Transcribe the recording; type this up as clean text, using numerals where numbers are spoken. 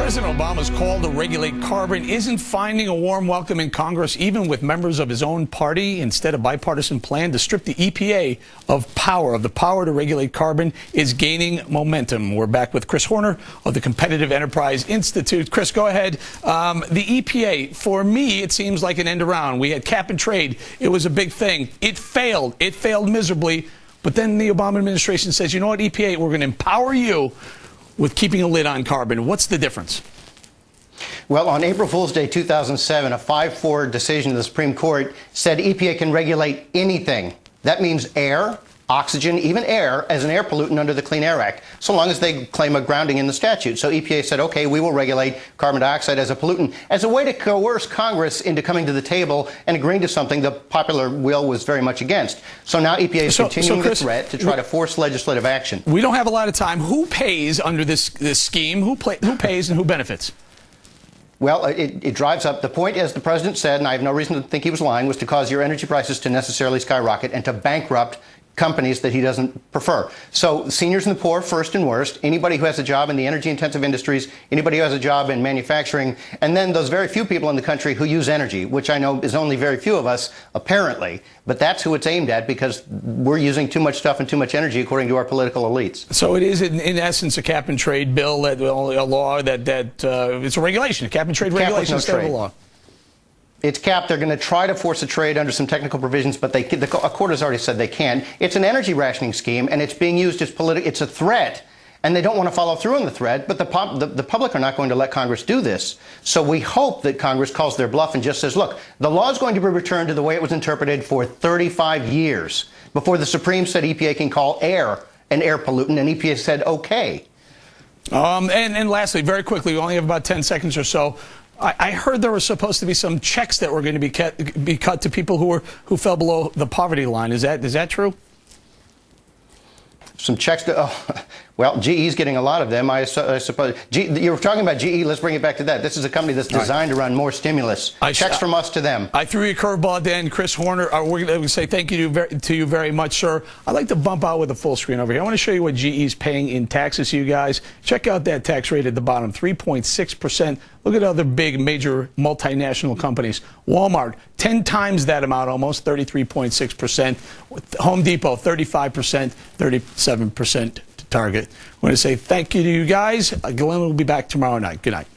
President Obama's call to regulate carbon isn't finding a warm welcome in Congress, even with members of his own party. Instead, a bipartisan plan to strip the EPA of the power to regulate carbon is gaining momentum. We're back with Chris Horner of the Competitive Enterprise Institute. Chris, go ahead. The EPA, for me, it seems like an end around. We had cap and trade. It was a big thing. It failed. It failed miserably. But then the Obama administration says, you know what, EPA, we're going to empower you with keeping a lid on carbon. What's the difference? Well, on April Fool's Day 2007, a 5-4 decision of the Supreme Court said EPA can regulate anything. That means air, oxygen, even air, as an air pollutant under the Clean Air Act, so long as they claim a grounding in the statute. So EPA said, okay, we will regulate carbon dioxide as a pollutant as a way to coerce Congress into coming to the table and agreeing to something the popular will was very much against. So now EPA is continuing the threat to try to force legislative action. We don't have a lot of time. Who pays under this scheme? Who pays and who benefits? Well, it drives up. The point, as the president said, and I have no reason to think he was lying, was to cause your energy prices to necessarily skyrocket and to bankrupt companies that he doesn't prefer. So seniors and the poor, first and worst, anybody who has a job in the energy-intensive industries, anybody who has a job in manufacturing, and then those very few people in the country who use energy, which I know is only very few of us, apparently. But that's who it's aimed at, because we're using too much stuff and too much energy, according to our political elites. So it is, in essence, a cap-and-trade bill, a law that it's a regulation, a cap-and-trade regulation instead of a law. It's capped. They're going to try to force a trade under some technical provisions, but the court has already said they can. It's an energy rationing scheme, and it's being used as political. It's a threat, and they don't want to follow through on the threat, but the public are not going to let Congress do this. So we hope that Congress calls their bluff and just says, look, the law is going to be returned to the way it was interpreted for 35 years before the Supreme said EPA can call air an air pollutant, and EPA said okay. And lastly, very quickly, we only have about 10 seconds or so. I heard there were supposed to be some checks that were going to be cut to people who fell below the poverty line. Is that true? Some checks to, well, GE's getting a lot of them, I suppose. You were talking about GE. Let's bring it back to that. This is a company that's designed to run more stimulus. Checks from us to them. I threw you a curveball then. Chris Horner, we're going to say thank you to you very much, sir. I'd like to bump out with a full screen over here. I want to show you what GE is paying in taxes, you guys. Check out that tax rate at the bottom, 3.6%. Look at other big, major multinational companies. Walmart, 10 times that amount almost, 33.6%. Home Depot, 35%, 37% to Target. I want to say thank you to you guys. Glenn will be back tomorrow night. Good night.